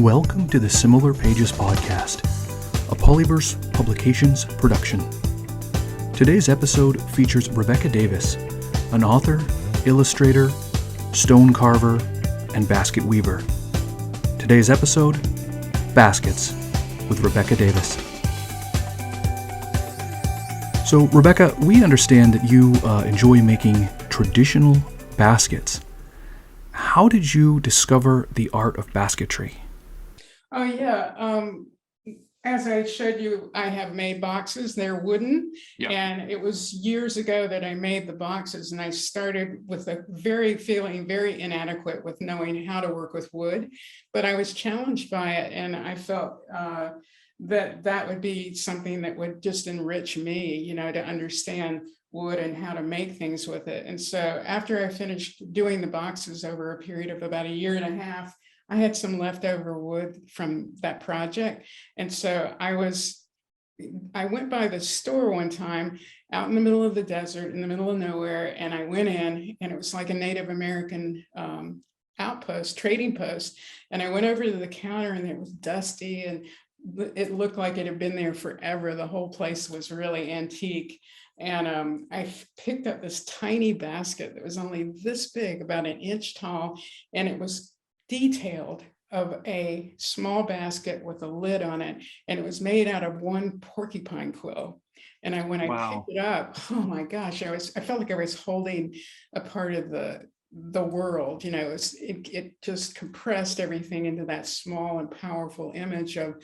Welcome to the Similar Pages podcast, a Polyverse Publications production. Today's episode features Rebecca Davis, an author, illustrator, stone carver, and basket weaver. Today's episode, Baskets with Rebecca Davis. So, Rebecca, we understand that you enjoy making traditional baskets. How did you discover the art of basketry? Oh, yeah. As I showed you, I have made boxes. They're wooden. Yeah. And it was years ago that I made the boxes. And I started with feeling very inadequate with knowing how to work with wood. But I was challenged by it. And I felt that would be something that would just enrich me, to understand wood and how to make things with it. And so after I finished doing the boxes over a period of about a year and a half, I had some leftover wood from that project. And so I went by the store one time out in the middle of the desert, in the middle of nowhere. And I went in and it was like a Native American outpost, trading post. And I went over to the counter and it was dusty and it looked like it had been there forever. The whole place was really antique. And I picked up this tiny basket that was only this big, about an inch tall. And it was detailed of a small basket with a lid on it, and it was made out of one porcupine quill. And when I picked it up, oh my gosh, I felt like I was holding a part of the world. It just compressed everything into that small and powerful image of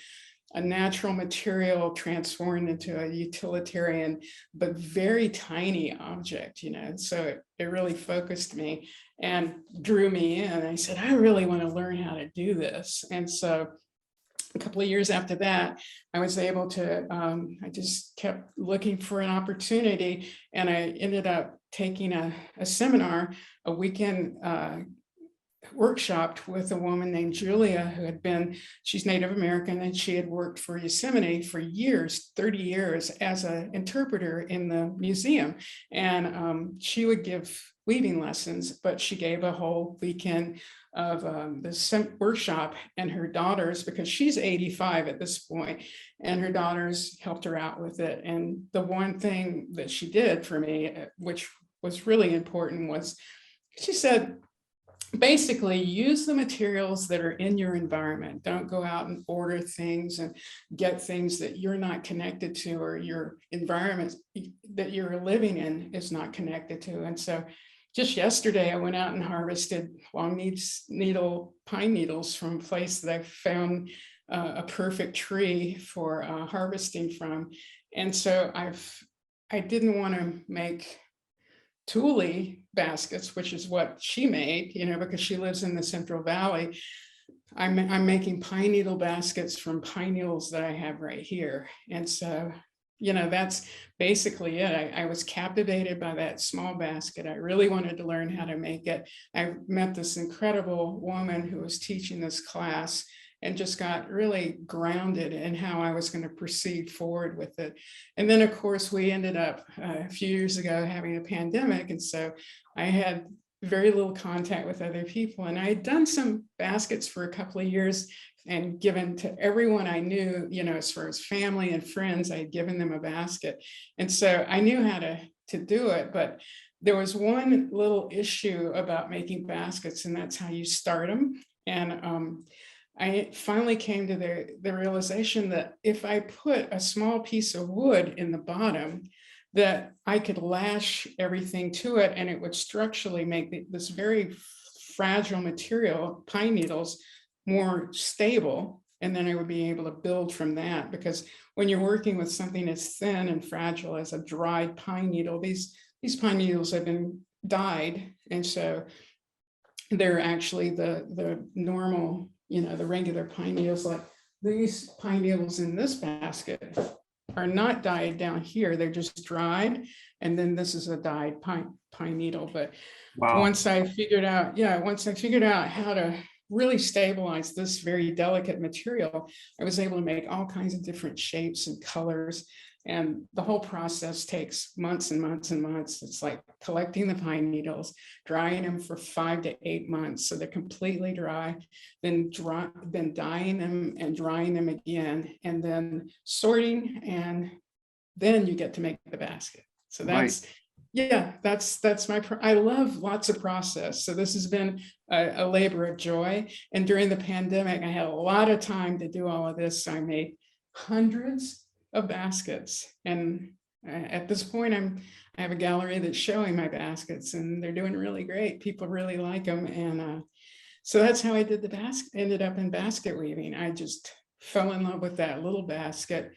a natural material transformed into a utilitarian but very tiny object, so it really focused me and drew me in. I said, I really want to learn how to do this. And so a couple of years after that, I was able to, I just kept looking for an opportunity, and I ended up taking a seminar, a weekend workshopped with a woman named Julia, she's Native American, and she had worked for Yosemite for years, 30 years, as an interpreter in the museum. And she would give weaving lessons, but she gave a whole weekend of this workshop, and her daughters, because she's 85 at this point, and her daughters helped her out with it. And the one thing that she did for me, which was really important, was she said, basically, use the materials that are in your environment. Don't go out and order things and get things that you're not connected to, or your environment that you're living in is not connected to. And so just yesterday, I went out and harvested long needle pine needles from a place that I found a perfect tree for harvesting from. And so I didn't want to make Thule baskets, which is what she made, because she lives in the Central Valley. I'm making pine needle baskets from pine needles that I have right here. And so, that's basically it. I was captivated by that small basket. I really wanted to learn how to make it. I met this incredible woman who was teaching this class, and just got really grounded in how I was going to proceed forward with it. And then, of course, we ended up a few years ago having a pandemic. And so I had very little contact with other people. And I had done some baskets for a couple of years and given to everyone I knew, as far as family and friends, I had given them a basket. And so I knew how to do it. But there was one little issue about making baskets, and that's how you start them. And I finally came to the realization that if I put a small piece of wood in the bottom, that I could lash everything to it, and it would structurally make this very fragile material, pine needles, more stable. And then I would be able to build from that, because when you're working with something as thin and fragile as a dried pine needle, these pine needles have been dyed. And so they're actually the normal, the regular pine needles. Like these pine needles in this basket are not dyed down here. They're just dried. And then this is a dyed pine needle. But Wow. once I figured out how to really stabilize this very delicate material, I was able to make all kinds of different shapes and colors. And the whole process takes months and months and months. It's like collecting the pine needles, drying them for 5 to 8 months so they're completely dry, then dyeing them and drying them again, and then sorting, and then you get to make the basket. So that's, Right. yeah, that's I love lots of process. So this has been a labor of joy. And during the pandemic, I had a lot of time to do all of this. So I made hundreds of baskets. And at this point, I have a gallery that's showing my baskets, and they're doing really great. People really like them. And so that's how I did the basket, ended up in basket weaving. I just fell in love with that little basket.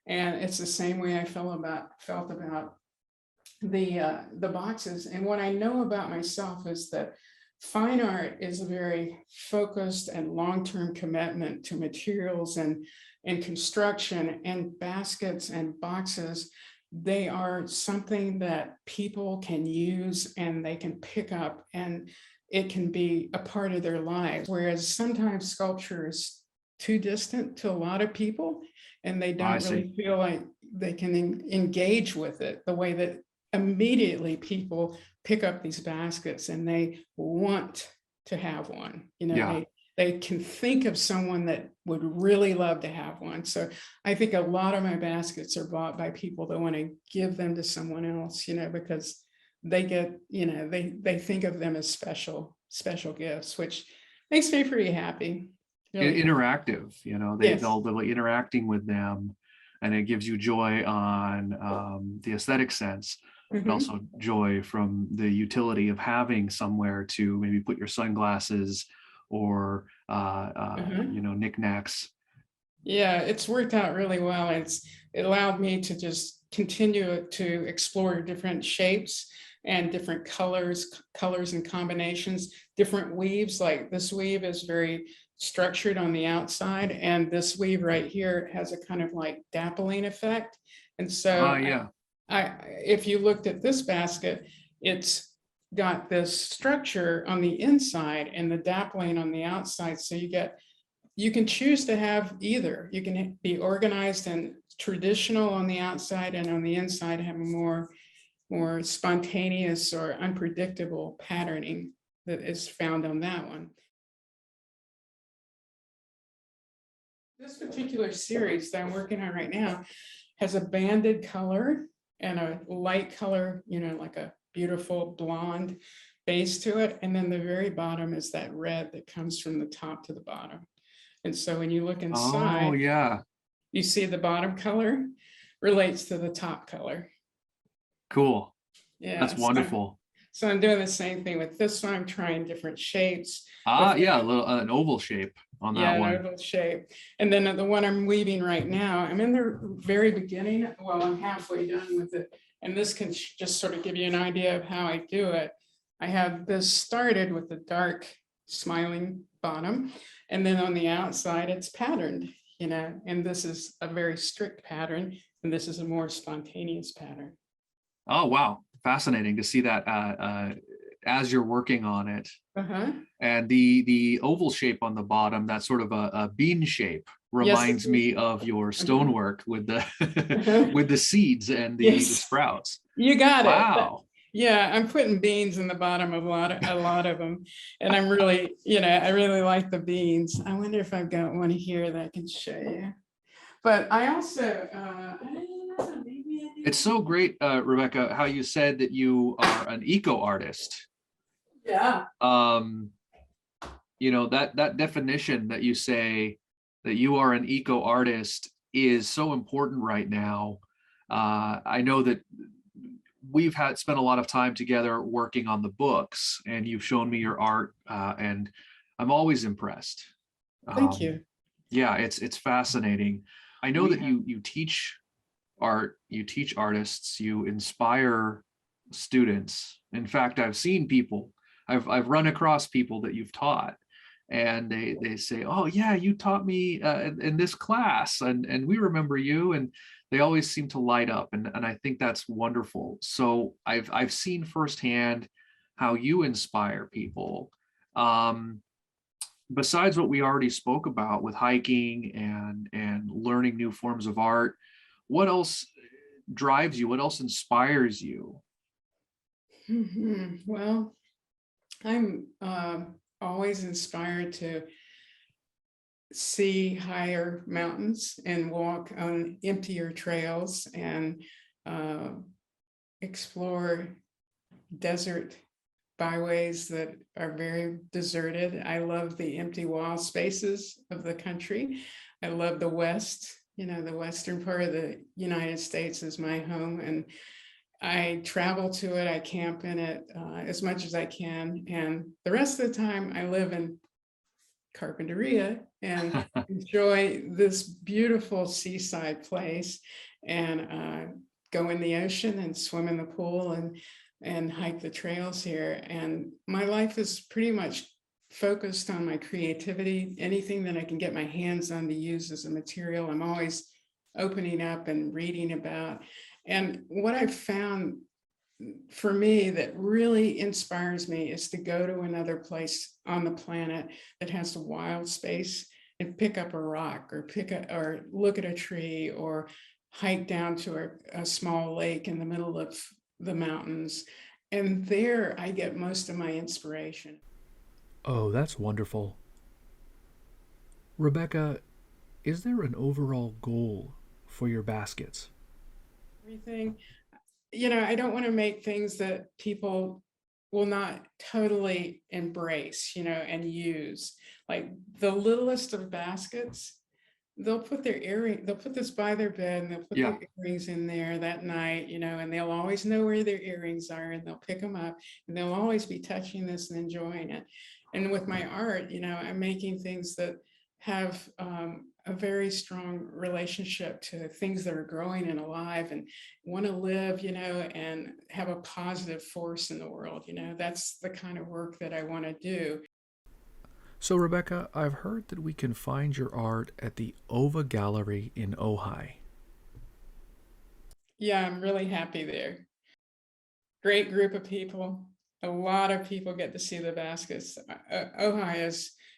And it's the same way I felt about the boxes. And what I know about myself is that fine art is a very focused and long-term commitment to materials and construction, and baskets and boxes. They are something that people can use and they can pick up, and it can be a part of their lives. Whereas sometimes sculpture is too distant to a lot of people, and they I don't see. really feel like they can engage with it the way that immediately people pick up these baskets and they want to have one. Yeah. They can think of someone that would really love to have one. So I think a lot of my baskets are bought by people that want to give them to someone else, because they get, they think of them as special gifts, which makes me pretty happy. Really. Interactive, Yes. they'll be interacting with them, and it gives you joy on the aesthetic sense, but Mhm. also joy from the utility of having somewhere to maybe put your sunglasses or Mhm. knickknacks. Yeah, it's worked out really well. It allowed me to just continue to explore different shapes and different colors and combinations, different weaves. Like this weave is very structured on the outside, and this weave right here has a kind of like dappling effect. And so Yeah. if you looked at this basket, it's got this structure on the inside and the dappling on the outside. So you can choose to have either. You can be organized and traditional on the outside, and on the inside have a more spontaneous or unpredictable patterning that is found on that one. This particular series that I'm working on right now has a banded color and a light color, like a beautiful blonde base to it. And then the very bottom is that red that comes from the top to the bottom. And so when you look Oh, inside, yeah. you see the bottom color relates to the top color. Cool. That's Yeah. wonderful. So I'm doing the same thing with this one. I'm trying different shapes Yeah, within. a little an oval shape on that Yeah, an one. oval shape. And then the one I'm weaving right now, I'm in the very beginning. Well, I'm halfway done with it. And this can just sort of give you an idea of how I do it. I have this started with the dark smiling bottom. And then on the outside, it's patterned, and this is a very strict pattern. And this is a more spontaneous pattern. Oh, wow. Fascinating to see that as you're working on it. Uh-huh. And the oval shape on the bottom, that sort of a bean shape, Yes, it reminds is. me of your Uh-huh. stonework with the Uh-huh. with the seeds and the Yes, sprouts. you got it. Wow. Yeah, I'm putting beans in the bottom of a lot of them. And I'm really, I really like the beans. I wonder if I've got one here that I can show you. But I also, I don't know, maybe I It's do. so great, Rebecca, how you said that you are an eco artist. Yeah. Um, that definition that you say that you are an eco artist is so important right now. I know that we've spent a lot of time together working on the books, and you've shown me your art, and I'm always impressed. Thank Um, you. yeah, it's fascinating. I know We that have. you teach art, you teach artists, you inspire students. In fact, I've run across people that you've taught, and they say, oh yeah, you taught me in this class, and we remember you, and they always seem to light up, and I think that's wonderful. So I've seen firsthand how you inspire people. um besides what we already spoke about with hiking and learning new forms of art, what else drives you? What else inspires you? Well, I'm always inspired to see higher mountains and walk on emptier trails and uh, explore desert byways that are very deserted. I love the empty wall spaces of the country. I love the West. The western part of the United States is my home, and I travel to it. I camp in it as much as I can. And the rest of the time, I live in Carpinteria and enjoy this beautiful seaside place, and go in the ocean and swim in the pool and hike the trails here. And my life is pretty much focused on my creativity. Anything that I can get my hands on to use as a material, I'm always opening up and reading about. And what I've found for me that really inspires me is to go to another place on the planet that has a wild space and pick up a rock or look at a tree or hike down to a small lake in the middle of the mountains. And there I get most of my inspiration. Oh, that's wonderful. Rebecca, is there an overall goal for your baskets? Everything, I don't want to make things that people will not totally embrace, and use. Like the littlest of baskets, they'll put this by their bed and they'll put Yeah. their earrings in there that night, and they'll always know where their earrings are, and they'll pick them up, and they'll always be touching this and enjoying it. And with my art, I'm making things that have a very strong relationship to things that are growing and alive and want to live, and have a positive force in the world. That's the kind of work that I want to do. So, Rebecca, I've heard that we can find your art at the Ova Gallery in Ojai. Yeah, I'm really happy there. Great group of people. A lot of people get to see the baskets. Ojai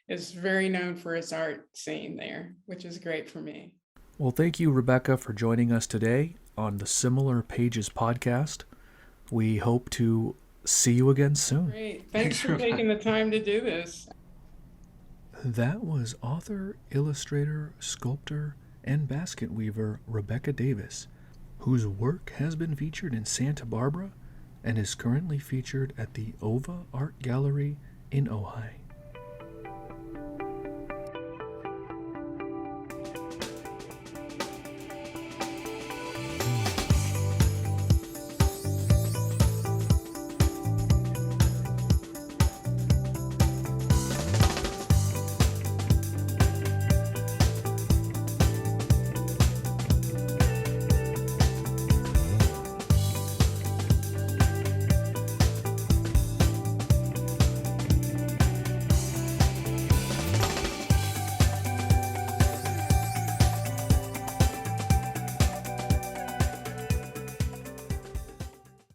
is very known for its art scene there, which is great for me. Well, thank you, Rebecca, for joining us today on the Similar Pages podcast. We hope to see you again soon. Great. Thanks for taking the time to do this. That was author, illustrator, sculptor, and basket weaver Rebecca Davis, whose work has been featured in Santa Barbara and is currently featured at the Ova Art Gallery in Ojai.